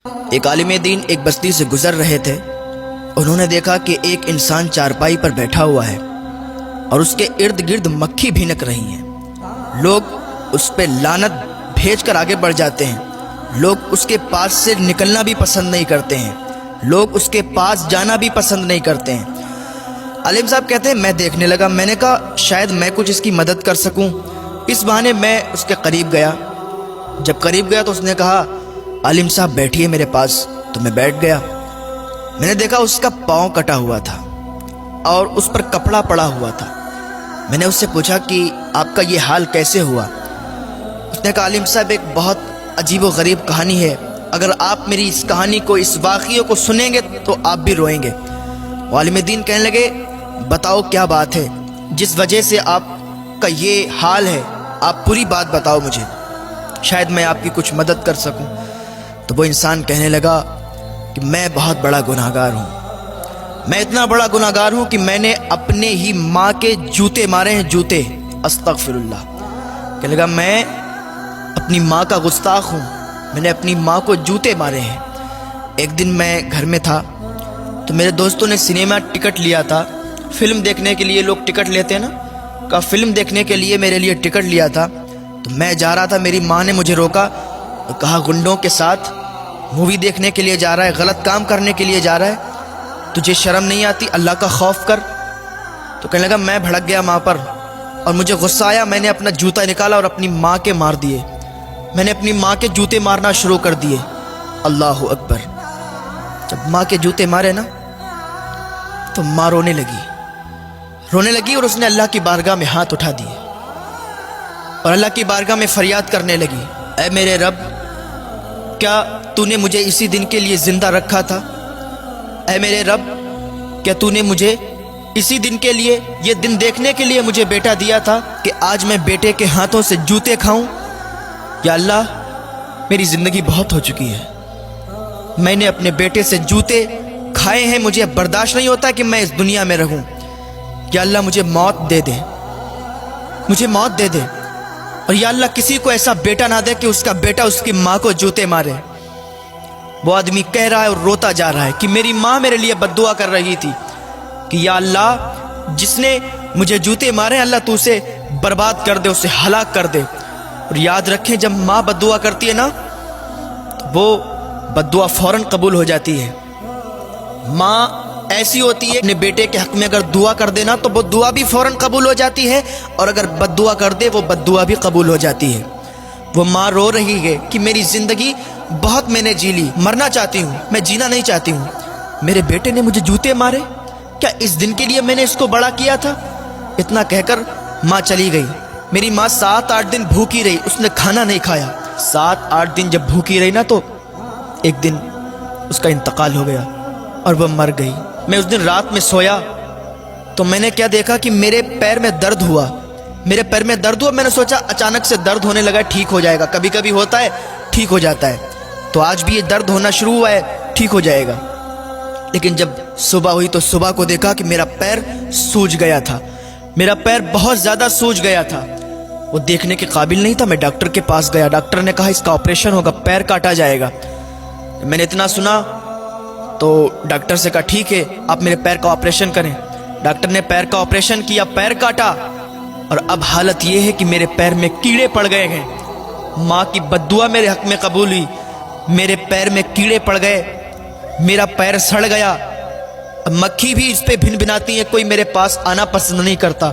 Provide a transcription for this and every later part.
ایک عالم دین ایک بستی سے گزر رہے تھے۔ انہوں نے دیکھا کہ ایک انسان چارپائی پر بیٹھا ہوا ہے اور اس کے ارد گرد مکھی بھینک رہی ہیں۔ لوگ اس پہ لعنت بھیج کر آگے بڑھ جاتے ہیں۔ لوگ اس کے پاس سے نکلنا بھی پسند نہیں کرتے ہیں۔ لوگ اس کے پاس جانا بھی پسند نہیں کرتے ہیں۔ عالم صاحب کہتے ہیں میں دیکھنے لگا، میں نے کہا شاید میں کچھ اس کی مدد کر سکوں۔ اس بہانے میں اس کے قریب گیا۔ جب قریب گیا تو اس نے کہا عالم صاحب بیٹھیے میرے پاس، تو میں بیٹھ گیا۔ میں نے دیکھا اس کا پاؤں کٹا ہوا تھا اور اس پر کپڑا پڑا ہوا تھا۔ میں نے اس سے پوچھا کہ آپ کا یہ حال کیسے ہوا؟ اس نے کہا عالم صاحب ایک بہت عجیب و غریب کہانی ہے، اگر آپ میری اس کہانی کو، اس واقعے کو سنیں گے تو آپ بھی روئیں گے۔ عالم دین کہنے لگے بتاؤ کیا بات ہے جس وجہ سے آپ کا یہ حال ہے، آپ پوری بات بتاؤ مجھے، شاید میں آپ کی کچھ مدد کر سکوں۔ تو وہ انسان کہنے لگا کہ میں بہت بڑا گناہگار ہوں، میں اتنا بڑا گناہگار ہوں کہ میں نے اپنے ہی ماں کے جوتے مارے ہیں، جوتے، استغفر اللہ۔ کہنے لگا میں اپنی ماں کا گستاخ ہوں، میں نے اپنی ماں کو جوتے مارے ہیں۔ ایک دن میں گھر میں تھا تو میرے دوستوں نے سنیما ٹکٹ لیا تھا، فلم دیکھنے کے لیے لوگ ٹکٹ لیتے ہیں نا، کہا فلم دیکھنے کے لیے میرے لیے ٹکٹ لیا تھا۔ تو میں جا رہا تھا، میری ماں نے مجھے روکا اور کہا گنڈوں کے ساتھ مووی دیکھنے کے لیے جا رہا ہے، غلط کام کرنے کے لیے جا رہا ہے، تجھے شرم نہیں آتی؟ اللہ کا خوف کر۔ تو کہنے لگا میں بھڑک گیا ماں پر اور مجھے غصہ آیا، میں نے اپنا جوتا نکالا اور اپنی ماں کے مار دیے۔ میں نے اپنی ماں کے جوتے مارنا شروع کر دیے۔ اللہ اکبر۔ جب ماں کے جوتے مارے نا تو ماں رونے لگی اور اس نے اللہ کی بارگاہ میں ہاتھ اٹھا دیے اور اللہ کی بارگاہ میں فریاد کرنے لگی، اے میرے رب، کیا تو نے مجھے اسی دن کے لیے زندہ رکھا تھا؟ اے میرے رب، کیا تو نے مجھے اسی دن کے لیے، یہ دن دیکھنے کے لیے مجھے بیٹا دیا تھا کہ آج میں بیٹے کے ہاتھوں سے جوتے کھاؤں؟ یا اللہ، میری زندگی بہت ہو چکی ہے، میں نے اپنے بیٹے سے جوتے کھائے ہیں، مجھے برداشت نہیں ہوتا کہ میں اس دنیا میں رہوں۔ یا اللہ مجھے موت دے دے، مجھے موت دے دے، اور یا اللہ کسی کو ایسا بیٹا نہ دے کہ اس کا بیٹا اس کی ماں کو جوتے مارے۔ وہ آدمی کہہ رہا ہے اور روتا جا رہا ہے کہ میری ماں میرے لیے بد دعا کر رہی تھی کہ یا اللہ جس نے مجھے جوتے مارے، اللہ تو اسے برباد کر دے، اسے ہلاک کر دے۔ اور یاد رکھیں جب ماں بد دعا کرتی ہے نا تو وہ بد دعا فوراً قبول ہو جاتی ہے۔ ماں ایسی ہوتی ہے، اپنے بیٹے کے حق میں اگر دعا کر دینا تو وہ دعا بھی فوراً قبول ہو جاتی ہے، اور اگر بد دعا کر دے وہ بد دعا بھی قبول ہو جاتی ہے۔ وہ ماں رو رہی ہے کہ میری زندگی بہت میں نے جی لی، مرنا چاہتی ہوں، میں جینا نہیں چاہتی ہوں، میرے بیٹے نے مجھے جوتے مارے، کیا اس دن کے لیے میں نے اس کو بڑا کیا تھا؟ اتنا کہہ کر ماں چلی گئی۔ میری ماں 7-8 دن بھوکی رہی، اس نے کھانا نہیں کھایا۔ 7-8 دن جب بھوکی رہی نا تو ایک دن اس کا انتقال ہو گیا اور وہ مر گئی۔ میں اس دن رات میں سویا تو میں نے کیا دیکھا کہ میرے پیر میں درد ہوا، میرے پیر میں درد ہوا۔ میں نے سوچا اچانک سے درد ہونے لگا، ٹھیک ہو جائے گا، کبھی کبھی ہوتا ہے ٹھیک ہو جاتا ہے، تو آج بھی یہ درد ہونا شروع ہوا ہے، ٹھیک ہو جائے گا۔ لیکن جب صبح ہوئی تو صبح کو دیکھا کہ میرا پیر سوج گیا تھا، میرا پیر بہت زیادہ سوج گیا تھا، وہ دیکھنے کے قابل نہیں تھا۔ میں ڈاکٹر کے پاس گیا، ڈاکٹر نے کہا اس کا آپریشن ہوگا، پیر کاٹا جائے گا۔ میں نے اتنا سنا تو ڈاکٹر سے کہا ٹھیک ہے آپ میرے پیر کا آپریشن کریں۔ ڈاکٹر نے پیر کا آپریشن کیا، پیر کاٹا، اور اب حالت یہ ہے کہ میرے پیر میں کیڑے پڑ گئے ہیں۔ ماں کی بد دعا میرے حق میں قبول ہوئی، میرے پیر میں کیڑے پڑ گئے، میرا پیر سڑ گیا، اب مکھی بھی اس پہ بھن بھناتی ہے، کوئی میرے پاس آنا پسند نہیں کرتا۔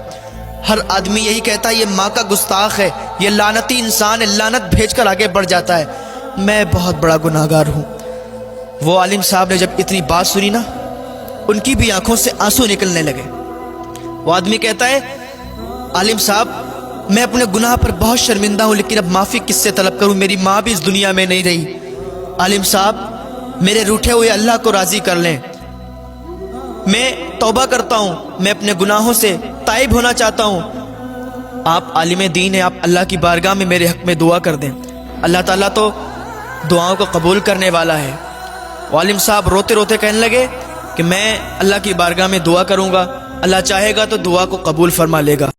ہر آدمی یہی کہتا ہے یہ ماں کا گستاخ ہے، یہ لعنتی انسان ہے، لعنت بھیج کر آگے بڑھ جاتا ہے۔ میں بہت بڑا گناہگار ہوں۔ وہ عالم صاحب نے جب اتنی بات سنی نا، ان کی بھی آنکھوں سے آنسو نکلنے لگے۔ وہ آدمی کہتا ہے عالم صاحب میں اپنے گناہ پر بہت شرمندہ ہوں، لیکن اب معافی کس سے طلب کروں؟ میری ماں بھی اس دنیا میں نہیں رہی۔ عالم صاحب میرے روٹھے ہوئے اللہ کو راضی کر لیں، میں توبہ کرتا ہوں، میں اپنے گناہوں سے تائب ہونا چاہتا ہوں۔ آپ عالم دین ہیں، آپ اللہ کی بارگاہ میں میرے حق میں دعا کر دیں، اللہ تعالیٰ تو دعاؤں کو قبول کرنے والا ہے۔ عالم صاحب روتے روتے کہنے لگے کہ میں اللہ کی بارگاہ میں دعا کروں گا، اللہ چاہے گا تو دعا کو قبول فرما لے گا۔